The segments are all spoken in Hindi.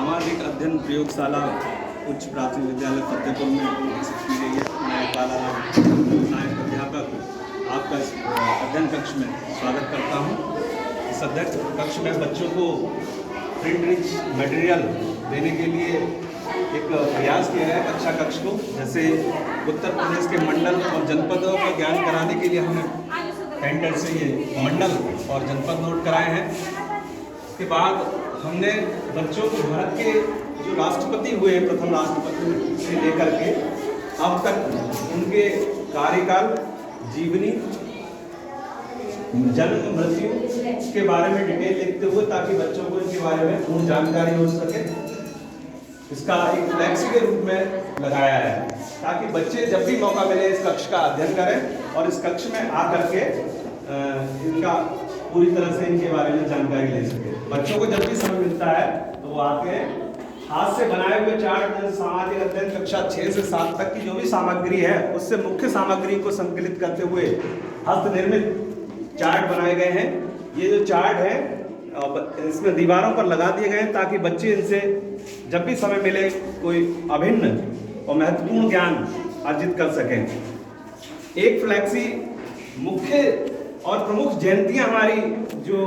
सामाजिक अध्ययन प्रयोगशाला उच्च प्राथमिक विद्यालय फतेहपुर में विकसित की गई है। मैं बालाराम नायक अध्यापक आपका इस अध्ययन कक्ष में स्वागत करता हूँ। इस अध्ययन कक्ष में बच्चों को प्रिंट रिच मटेरियल देने के लिए एक प्रयास किया है कक्षा कक्ष को। जैसे उत्तर प्रदेश के मंडल और जनपदों का ज्ञान कराने के लिए हमने पेंटर से ये मंडल और जनपद नोट कराए हैं। इसके बाद हमने बच्चों को भारत के जो राष्ट्रपति हुए हैं, प्रथम राष्ट्रपति से लेकर के अब तक उनके कार्यकाल, जीवनी, जन्म, मृत्यु के बारे में डिटेल लिखते हुए, ताकि बच्चों को इनके बारे में पूर्ण जानकारी हो सके। इसका एक फ्लैक्स के रूप में लगाया है ताकि बच्चे जब भी मौका मिले इस कक्ष का अध्ययन करें और इस कक्ष में आकर के इनका पूरी तरह से इनके बारे में जानकारी ले सके। बच्चों को जब भी समय मिलता है तो वो आते हैं। हाथ से बनाए हुए चार्ट, सामाजिक अध्ययन कक्षा 6 से 7 तक की जो भी सामग्री है उससे मुख्य सामग्री को संकलित करते हुए हस्त निर्मित चार्ट बनाए गए हैं। ये जो चार्ट है इसमें दीवारों पर लगा दिए गए हैं ताकि बच्चे इनसे जब भी समय मिले कोई अभिन्न और महत्वपूर्ण ज्ञान अर्जित कर सकें। एक फ्लैक्सी मुख्य और प्रमुख जयंतियां हमारी जो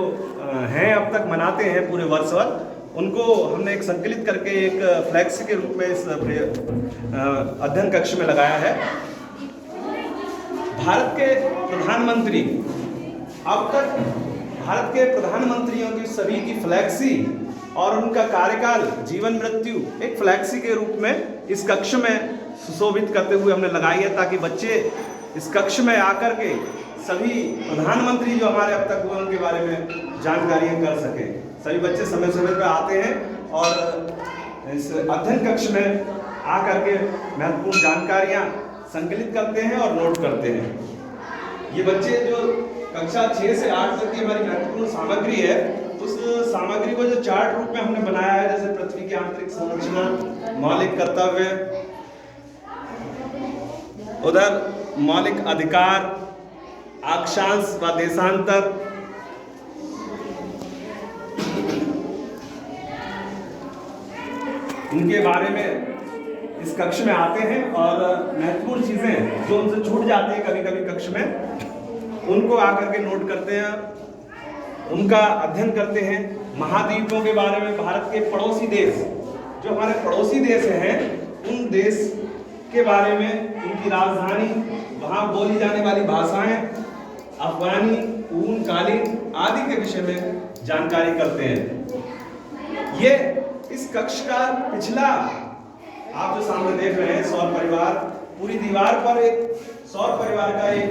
हैं अब तक मनाते हैं पूरे वर्ष भर, उनको हमने एक संकलित करके एक फ्लैक्सी के रूप में इस अध्ययन कक्ष में लगाया है। भारत के प्रधानमंत्री अब तक भारत के प्रधानमंत्रियों की सभी की फ्लैक्सी और उनका कार्यकाल, जीवन, मृत्यु एक फ्लैक्सी के रूप में इस कक्ष में सुशोभित करते हुए हमने लगाई है ताकि बच्चे इस कक्ष में आकर के सभी प्रधानमंत्री जो हमारे अब तक हुए उनके बारे में जानकारियां कर सकें। सभी बच्चे समय समय पर आते हैं और इस अध्ययन कक्ष में आकर के महत्वपूर्ण जानकारियां संकलित करते हैं और नोट करते हैं। ये बच्चे जो कक्षा 6 से 8 तक की हमारी महत्वपूर्ण सामग्री है, उस सामग्री को जो चार्ट रूप में हमने बनाया है, जैसे पृथ्वी की आंतरिक संरचना, मौलिक कर्तव्य, उधर मौलिक अधिकार, अक्षांश व देशांतर, इनके बारे में इस कक्ष में आते हैं और महत्वपूर्ण चीजें जो उनसे छूट जाती है कभी कभी कक्ष में, उनको आकर के नोट करते हैं, उनका अध्ययन करते हैं। महाद्वीपों के बारे में, भारत के पड़ोसी देश जो हमारे पड़ोसी देश हैं उन देश के बारे में, उनकी राजधानी, वहाँ बोली जाने वाली भाषाएं, अफगानी, ऊन, कालीन आदि के विषय में जानकारी करते हैं। ये इस कक्ष का पिछला आप जो सामने देख रहे हैं सौर परिवार, पूरी दीवार पर एक सौर परिवार का एक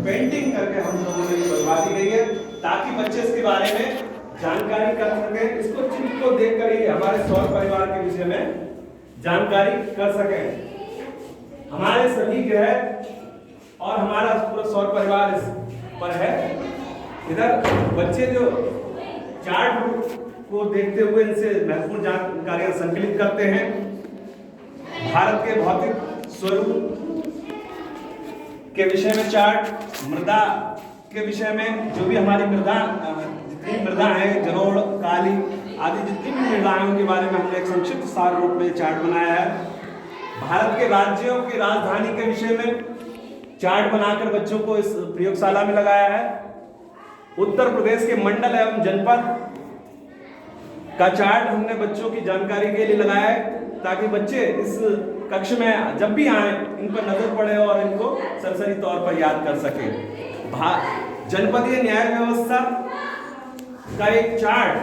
पेंटिंग करके हम लोगों ने बनवा दी गई है ताकि बच्चे इसके बारे में जानकारी कर सकें। इसको चित्र को देख कर ही हमारे सौर परिवार के विषय में जानकारी कर सकें। हमारे सभी ग्रह और हमारा पूरा सौर परिवार इस पर है। इधर बच्चे जो चार्ट को देखते हुए इनसे महत्वपूर्ण जानकारियां संकलित करते हैं। भारत के भौतिक स्वरूप के विषय में चार्ट, मृदा के विषय में जो भी हमारी मृदा, जितनी मृदा है, जलोढ़, काली आदि जितनी भी मृदाओं के बारे में हमने एक संक्षिप्त सार रूप में चार्ट बनाया है। भारत के राज्यों की राजधानी के विषय में चार्ट बनाकर बच्चों को इस प्रयोगशाला में लगाया है। उत्तर प्रदेश के मंडल एवं जनपद का चार्ट हमने बच्चों की जानकारी के लिए लगाया है ताकि बच्चे इस कक्ष में जब भी आए इन पर नजर पड़े और इनको सरसरी तौर पर याद कर सके। जनपदीय न्याय व्यवस्था का एक चार्ट,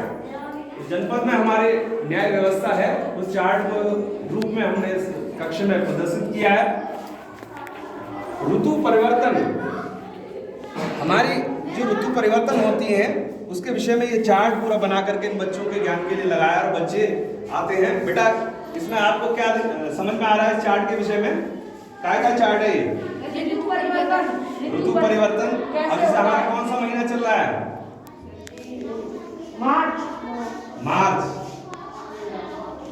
जनपद में हमारे न्याय व्यवस्था है, उस चार्ट को रूप में हमने इस कक्ष में प्रदर्शित किया है। ऋतु परिवर्तन, हमारी जो ऋतु परिवर्तन होती है उसके विषय में ये चार्ट पूरा बना करके इन बच्चों के ज्ञान के लिए लगाया और बच्चे आते हैं। बेटा इसमें आपको क्या समझ में आ रहा है चार्ट के विषय में? क्या चार्ट है ये? ऋतु परिवर्तन। अब इस हमारा कौन सा महीना चल रहा है? मार्च।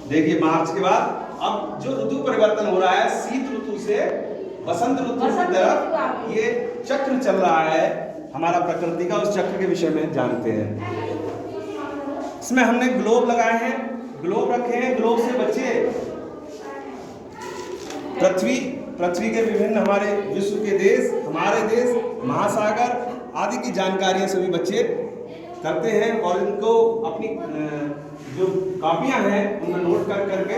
देखिए मार्च के बाद अब जो ऋतु परिवर्तन हो रहा है, शीत ऋतु से वसंत ऋतु की तरफ ये चक्र चल रहा है हमारा प्रकृति का, उस चक्र के विषय में जानते हैं। इसमें हमने ग्लोब लगाए हैं ग्लोब रखे हैं, ग्लोब से बच्चे पृथ्वी के विभिन्न हमारे विश्व के देश, हमारे देश, महासागर आदि की जानकारियां सभी बच्चे करते हैं और इनको अपनी जो कॉपियां हैं उनमें नोट कर करके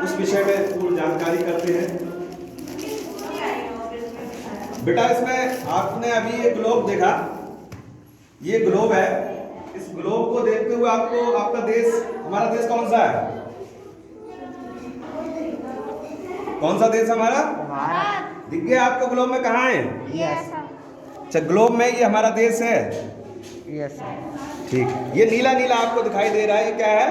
उस विषय में पूर्ण जानकारी करते हैं। बेटा इसमें आपने अभी ये ग्लोब देखा, ये ग्लोब है। इस ग्लोब को देखते हुए आपको आपका देश, हमारा देश कौन सा है? कौन सा देश हमारा? भारत। दिख गया आपको ग्लोब में कहाँ है? यस। अच्छा, ग्लोब में ये हमारा देश है। यस। ठीक, ये नीला नीला आपको दिखाई दे रहा है, ये क्या है?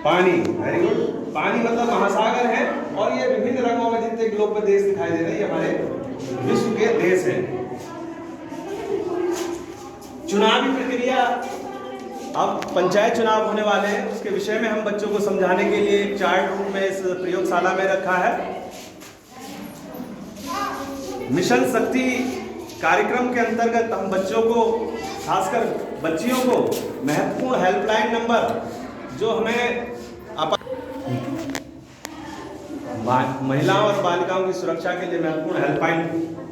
पानी। Very good. पानी मतलब महासागर है और ये विभिन्न रंगों में जितने ग्लोब में देश दिखाई दे रहे हैं ये हमारे विश्व के देश हैं। चुनावी प्रक्रिया, अब पंचायत चुनाव होने वाले हैं, उसके विषय में हम बच्चों को समझाने के लिए एक चार्ट रूप में इस प्रयोगशाला में रखा है। मिशन शक्ति कार्यक्रम के अंतर्गत हम बच्चों को, खासकर बच्चियों को, महत्वपूर्ण हेल्पलाइन नंबर जो हमें महिलाओं और बालिकाओं की सुरक्षा के लिए महत्वपूर्ण हेल्पलाइन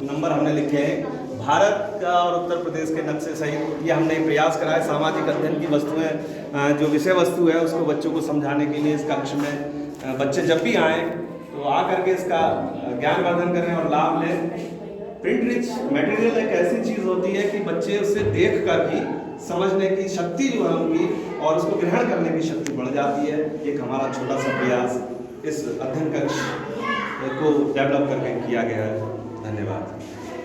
नंबर हमने लिखे हैं। भारत का और उत्तर प्रदेश के नक्शे सहित ये हमने प्रयास करा है। सामाजिक अध्ययन की वस्तुएं, जो विषय वस्तु है उसको बच्चों को समझाने के लिए इस कक्ष में बच्चे जब भी आएँ तो आ करके इसका ज्ञानवर्धन करें और लाभ लें। प्रिंट रिच मटेरियल एक ऐसी चीज़ होती है कि बच्चे उसे देख कर ही समझने की शक्ति जो है उनकी और उसको ग्रहण करने की शक्ति बढ़ जाती है। एक हमारा छोटा सा प्रयास इस अध्ययन कक्ष को डेवलप करके किया गया है। धन्यवाद।